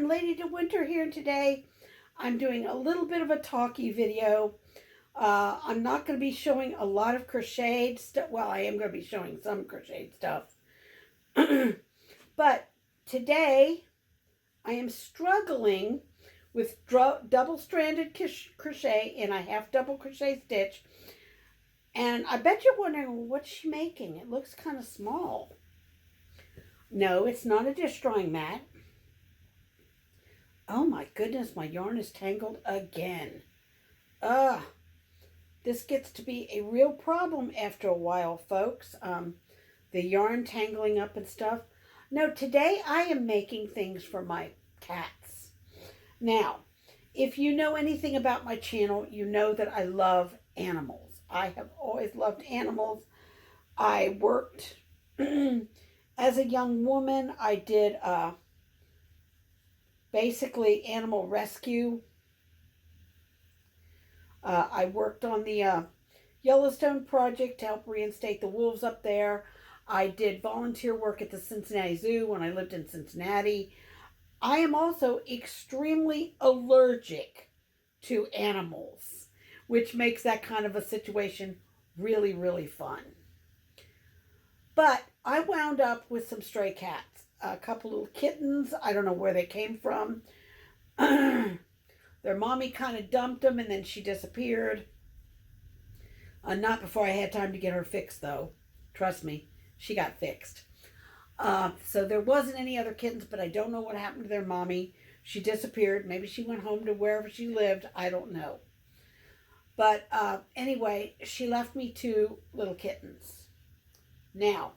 everyone, Lady de Winter here, and today I'm doing a little bit of a talky video. I'm not going to be showing a lot of crocheted stuff. Well, I am going to be showing some crocheted stuff. But today I am struggling with double-stranded crochet in a half double crochet stitch. And I bet you're wondering, what's she making? It looks kind of small. No, it's not a dish drawing mat. Oh my goodness, my yarn is tangled again. This gets to be a real problem after a while, folks. The yarn tangling up and stuff. No, today I am making things for my cats. Now, if you know anything about my channel, you know that I love animals. I have always loved animals. I worked as a young woman. I did basically animal rescue. I worked on the Yellowstone project to help reinstate the wolves up there. I did volunteer work at the Cincinnati Zoo when I lived in Cincinnati. I am also extremely allergic to animals, which makes that kind of a situation really, really fun. But I wound up with some stray cats. A couple little kittens. I don't know where they came from. Their mommy kind of dumped them and then she disappeared. Not before I had time to get her fixed, though. Trust me, she got fixed. So there wasn't any other kittens, but I don't know what happened to their mommy. She disappeared. Maybe she went home to wherever she lived. I don't know. But anyway, she left me 2 little kittens. Now,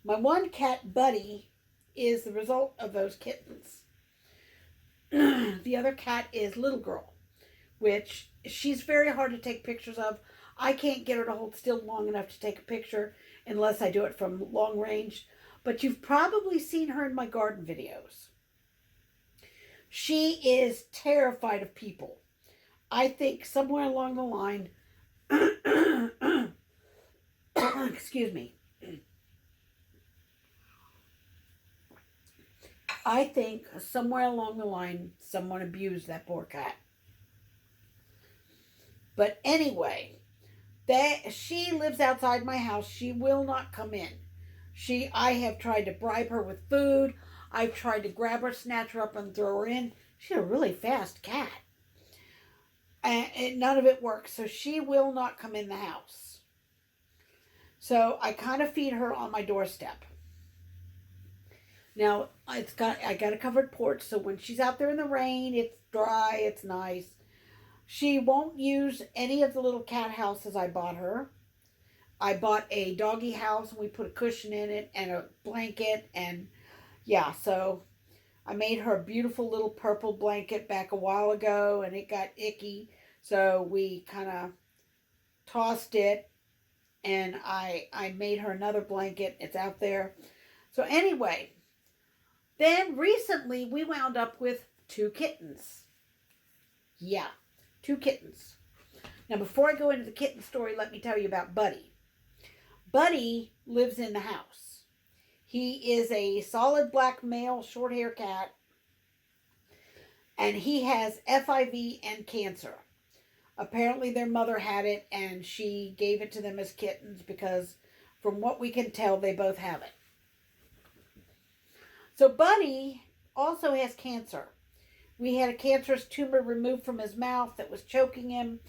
my one cat, Buddy, is the result of those kittens. The other cat is Little Girl, which she's very hard to take pictures of. I can't get her to hold still long enough to take a picture unless I do it from long range. But you've probably seen her in my garden videos. She is terrified of people. I think somewhere along the line, excuse me, I think somewhere along the line, someone abused that poor cat. But anyway, she lives outside my house. She will not come in. I have tried to bribe her with food. I've tried to grab her, snatch her up, and throw her in. She's a really fast cat. And none of it works. So she will not come in the house. So I kind of feed her on my doorstep. Now, I got a covered porch, so when she's out there in the rain, it's dry, it's nice. She won't use any of the little cat houses I bought her. I bought a doggy house, and we put a cushion in it and a blanket, and yeah, so I made her a beautiful little purple blanket back a while ago, and it got icky, so we kind of tossed it, and I made her another blanket. It's out there. So anyway, then recently we wound up with 2 kittens. Yeah, 2 kittens. Now before I go into the kitten story, let me tell you about Buddy. Buddy lives in the house. He is a solid black male short hair cat. And he has FIV and cancer. Apparently their mother had it and she gave it to them as kittens because from what we can tell, they both have it. So Buddy also has cancer. We had a cancerous tumor removed from his mouth that was choking him.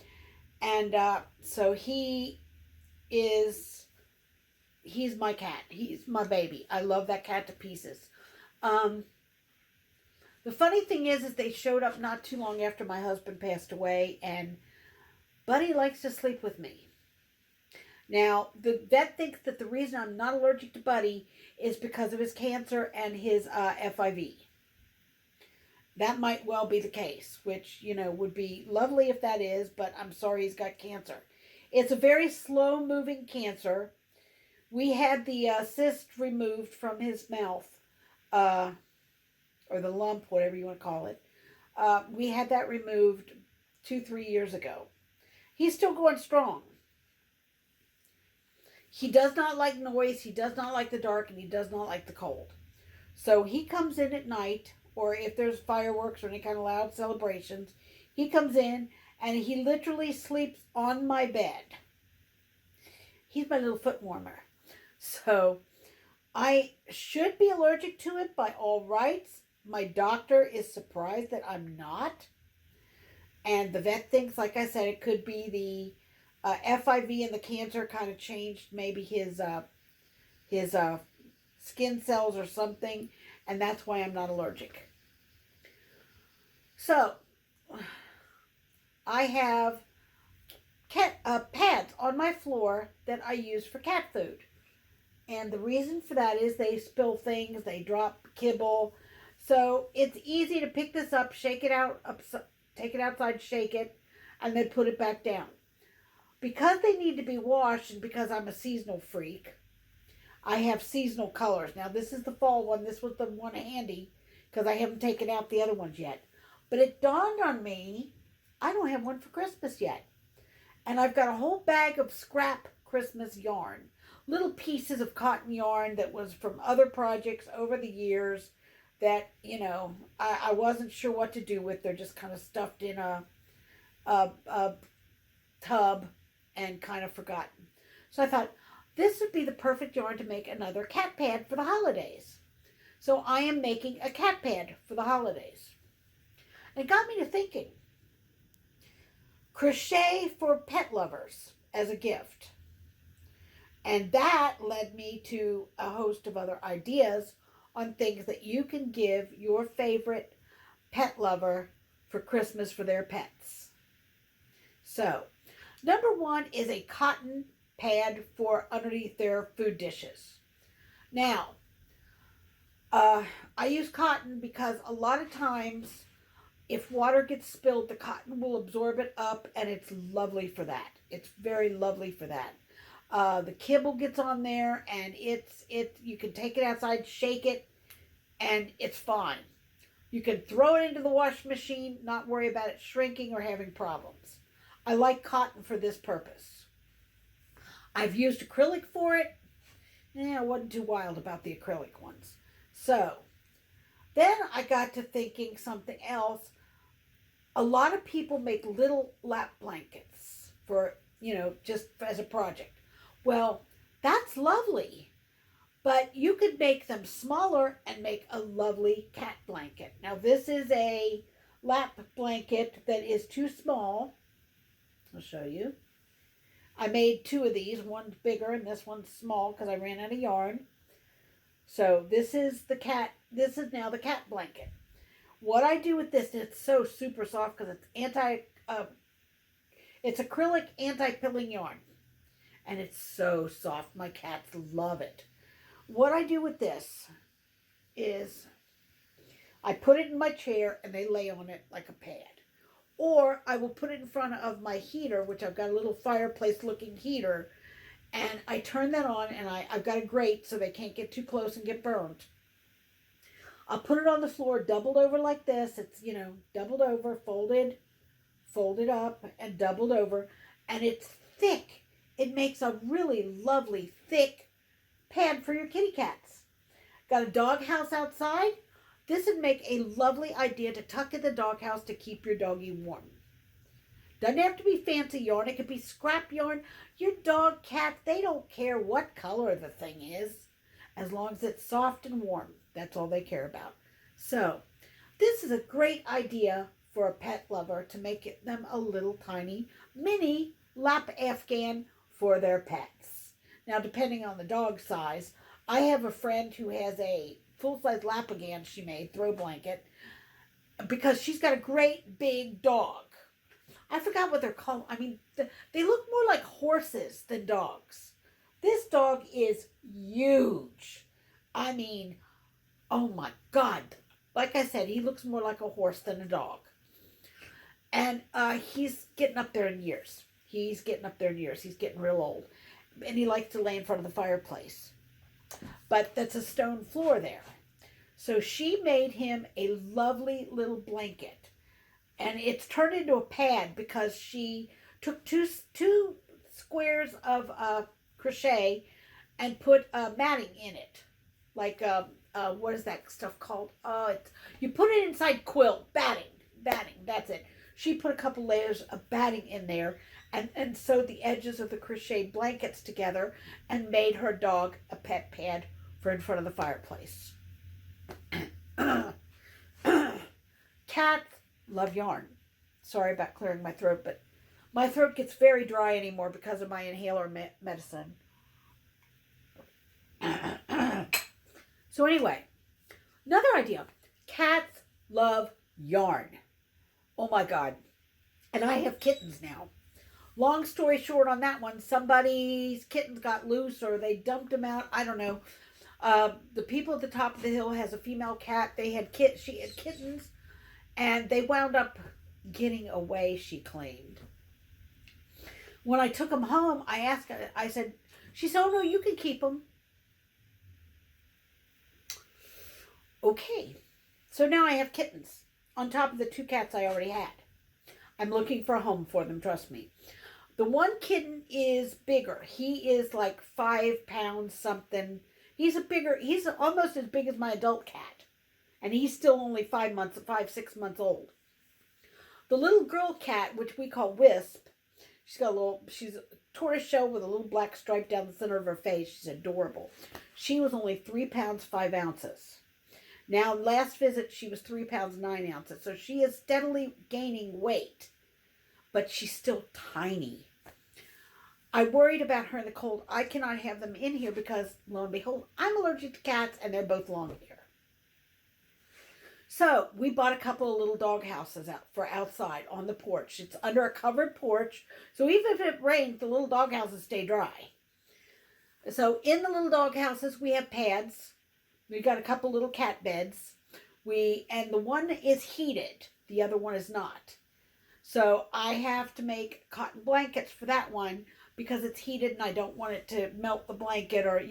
And so he's my cat. He's my baby. I love that cat to pieces. The funny thing is they showed up not too long after my husband passed away, and Buddy likes to sleep with me. Now, the vet thinks that the reason I'm not allergic to Buddy is because of his cancer and his FIV. That might well be the case, which, would be lovely if that is, but I'm sorry he's got cancer. It's a very slow-moving cancer. We had the cyst removed from his mouth, or the lump, whatever you want to call it. We had that removed 2-3 years ago. He's still going strong. He does not like noise, he does not like the dark, and he does not like the cold. So he comes in at night or if there's fireworks or any kind of loud celebrations, he comes in and he literally sleeps on my bed. He's my little foot warmer. So I should be allergic to it by all rights. My doctor is surprised that I'm not. And the vet thinks, like I said, it could be the FIV and the cancer kind of changed maybe his skin cells or something. And that's why I'm not allergic. So I have pads on my floor that I use for cat food. And the reason for that is they spill things, they drop kibble. So it's easy to pick this up, shake it out, take it outside, shake it, and then put it back down. Because they need to be washed and because I'm a seasonal freak, I have seasonal colors. Now this is the fall one. This was the one handy because I haven't taken out the other ones yet. But it dawned on me, I don't have one for Christmas yet. And I've got a whole bag of scrap Christmas yarn. Little pieces of cotton yarn that was from other projects over the years that, you know, I wasn't sure what to do with. They're just kind of stuffed in a tub and kind of forgotten. So I thought, this would be the perfect yarn to make another cat pad for the holidays. So I am making a cat pad for the holidays. And it got me to thinking, crochet for pet lovers as a gift. And that led me to a host of other ideas on things that you can give your favorite pet lover for Christmas for their pets. So, number one is a cotton pad for underneath their food dishes. Now, I use cotton because a lot of times if water gets spilled, the cotton will absorb it up, and it's lovely for that. It's very lovely for that. The kibble gets on there, and you can take it outside, shake it, and it's fine. You can throw it into the washing machine, not worry about it shrinking or having problems. I like cotton for this purpose. I've used acrylic for it. I wasn't too wild about the acrylic ones. So, then I got to thinking something else. A lot of people make little lap blankets for, just as a project. Well, that's lovely, but you could make them smaller and make a lovely cat blanket. Now, this is a lap blanket that is too small. I'll show you. I made two of these. One's bigger and this one's small because I ran out of yarn. So this is now the cat blanket. What I do with this, it's so super soft because it's acrylic anti-pilling yarn. And it's so soft. My cats love it. What I do with this is I put it in my chair and they lay on it like a pad. Or I will put it in front of my heater, which I've got a little fireplace looking heater. And I turn that on and I've got a grate so they can't get too close and get burned. I'll put it on the floor doubled over like this. It's, doubled over, folded up and doubled over. And it's thick. It makes a really lovely, thick pad for your kitty cats. Got a doghouse outside? This would make a lovely idea to tuck in the doghouse to keep your doggy warm. Doesn't have to be fancy yarn. It could be scrap yarn. Your dog, cat, they don't care what color the thing is. As long as it's soft and warm. That's all they care about. So, this is a great idea for a pet lover to make them a little tiny mini lap Afghan for their pets. Now, depending on the dog size, I have a friend who has a full-size lap Afghan she made, throw blanket, because she's got a great big dog. I forgot what they're called. I mean, they look more like horses than dogs. This dog is huge. I mean, oh my God. Like I said, he looks more like a horse than a dog. And he's getting up there in years. He's getting real old. And he likes to lay in front of the fireplace. But that's a stone floor there. So she made him a lovely little blanket. And it's turned into a pad because she took two squares of crochet and put matting in it. Like what is that stuff called? You put it inside quilt, batting, that's it. She put a couple layers of batting in there and sewed the edges of the crocheted blankets together and made her dog a pet pad for in front of the fireplace. Cats love yarn. Sorry about clearing my throat, but my throat gets very dry anymore because of my inhaler medicine. So anyway, another idea. Cats love yarn. Oh my God. And I have kittens now. Long story short on that one, somebody's kittens got loose or they dumped them out. I don't know. The people at the top of the hill has a female cat. She had kittens, and they wound up getting away, she claimed. When I took them home, I asked her, she said, oh no, you can keep them. Okay. So now I have kittens on top of the 2 cats I already had. I'm looking for a home for them, trust me. The one kitten is bigger. He is like 5 pounds something. He's almost as big as my adult cat. And he's still only 6 months old. The little girl cat, which we call Wisp, she's a tortoiseshell with a little black stripe down the center of her face. She's adorable. She was only 3 pounds 5 ounces. Now, last visit, she was 3 pounds 9 ounces. So she is steadily gaining weight. But she's still tiny. I worried about her in the cold. I cannot have them in here because, lo and behold, I'm allergic to cats and they're both long hair. So we bought a couple of little dog houses for outside on the porch. It's under a covered porch. So even if it rains, the little dog houses stay dry. So in the little dog houses, we have pads. We got a couple little cat beds. And the one is heated. The other one is not. So I have to make cotton blankets for that one because it's heated and I don't want it to melt the blanket or,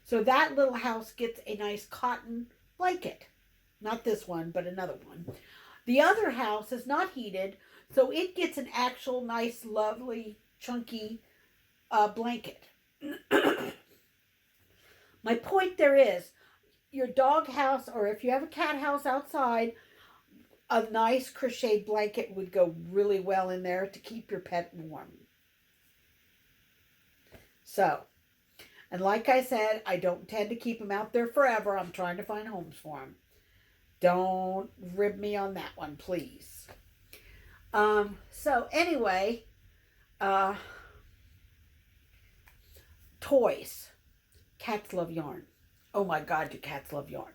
So that little house gets a nice cotton blanket. Not this one, but another one. The other house is not heated, so it gets an actual nice, lovely, chunky blanket. My point there is, your dog house, or if you have a cat house outside, a nice crocheted blanket would go really well in there to keep your pet warm. So, and like I said, I don't intend to keep them out there forever. I'm trying to find homes for them. Don't rib me on that one, please. So anyway, toys. Cats love yarn. Oh my God, do cats love yarn.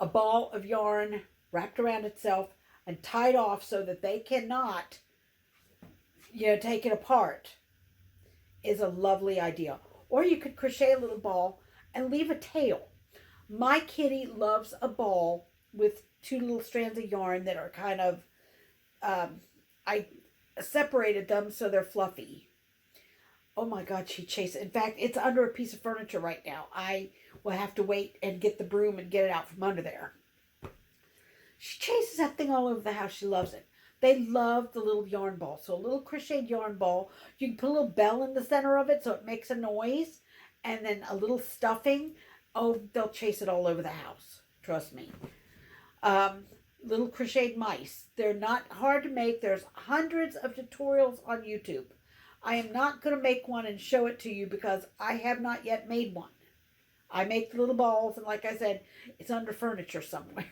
A ball of yarn wrapped around itself and tied off so that they cannot, take it apart is a lovely idea. Or you could crochet a little ball and leave a tail. My kitty loves a ball with 2 little strands of yarn that are kind of, I separated them so they're fluffy. Oh my God, she chases. In fact, it's under a piece of furniture right now. I will have to wait and get the broom and get it out from under there. She chases that thing all over the house. She loves it. They love the little yarn ball. So a little crocheted yarn ball. You can put a little bell in the center of it so it makes a noise. And then a little stuffing. Oh, they'll chase it all over the house. Trust me. Little crocheted mice. They're not hard to make. There's hundreds of tutorials on YouTube. I am not going to make one and show it to you because I have not yet made one. I make the little balls, and like I said, it's under furniture somewhere.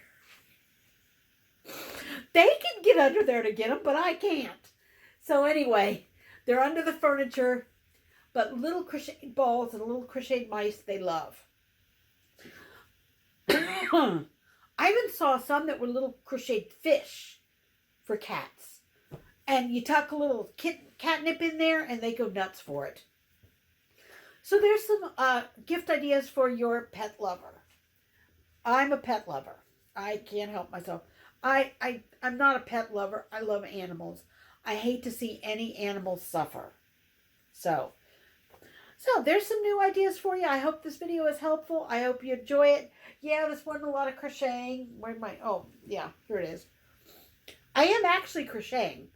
They can get under there to get them, but I can't. So anyway, they're under the furniture, but little crocheted balls and little crocheted mice they love. I even saw some that were little crocheted fish for cats. And you tuck a little catnip in there and they go nuts for it. So there's some gift ideas for your pet lover. I'm a pet lover. I can't help myself. I'm not a pet lover. I love animals. I hate to see any animals suffer. So there's some new ideas for you. I hope this video is helpful. I hope you enjoy it. Yeah, this wasn't a lot of crocheting. Oh, yeah, here it is. I am actually crocheting.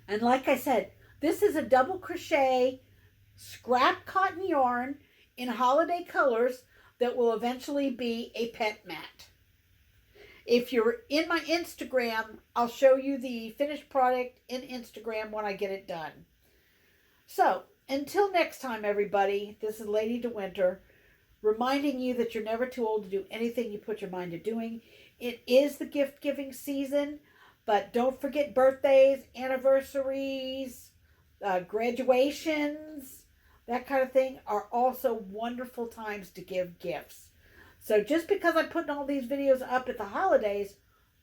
And like I said, this is a double crochet scrap cotton yarn in holiday colors. that will eventually be a pet mat. If you're in my Instagram, I'll show you the finished product in Instagram when I get it done. So, until next time, everybody, this is Lady DeWinter, reminding you that you're never too old to do anything you put your mind to doing. It is the gift giving season, but don't forget birthdays, anniversaries, graduations, that kind of thing are also wonderful times to give gifts. So just because I'm putting all these videos up at the holidays,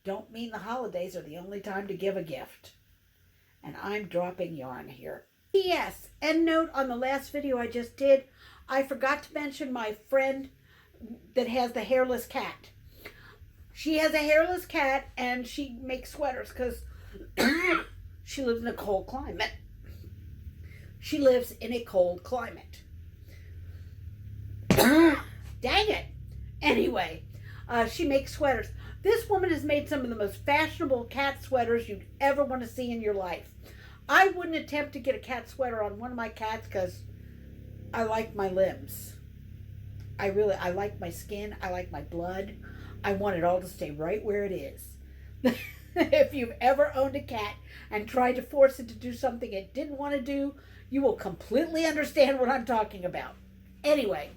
don't mean the holidays are the only time to give a gift. And I'm dropping yarn here. P.S. End note on the last video I just did, I forgot to mention my friend that has the hairless cat. She has a hairless cat and she makes sweaters because she lives in a cold climate. She lives in a cold climate. Dang it. Anyway, she makes sweaters. This woman has made some of the most fashionable cat sweaters you'd ever want to see in your life. I wouldn't attempt to get a cat sweater on one of my cats because I like my limbs. I like my skin. I like my blood. I want it all to stay right where it is. If you've ever owned a cat and tried to force it to do something it didn't want to do, you will completely understand what I'm talking about. Anyway,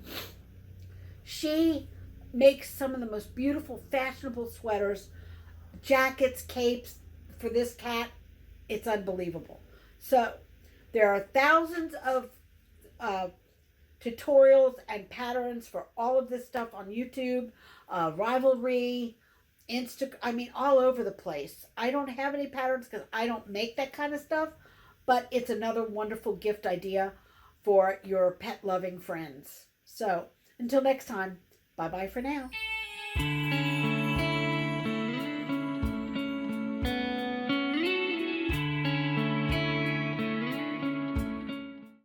she makes some of the most beautiful, fashionable sweaters, jackets, capes for this cat. It's unbelievable. So there are thousands of tutorials and patterns for all of this stuff on YouTube, Rivalry, all over the place. I don't have any patterns because I don't make that kind of stuff, but it's another wonderful gift idea for your pet loving friends. So until next time, bye bye for now.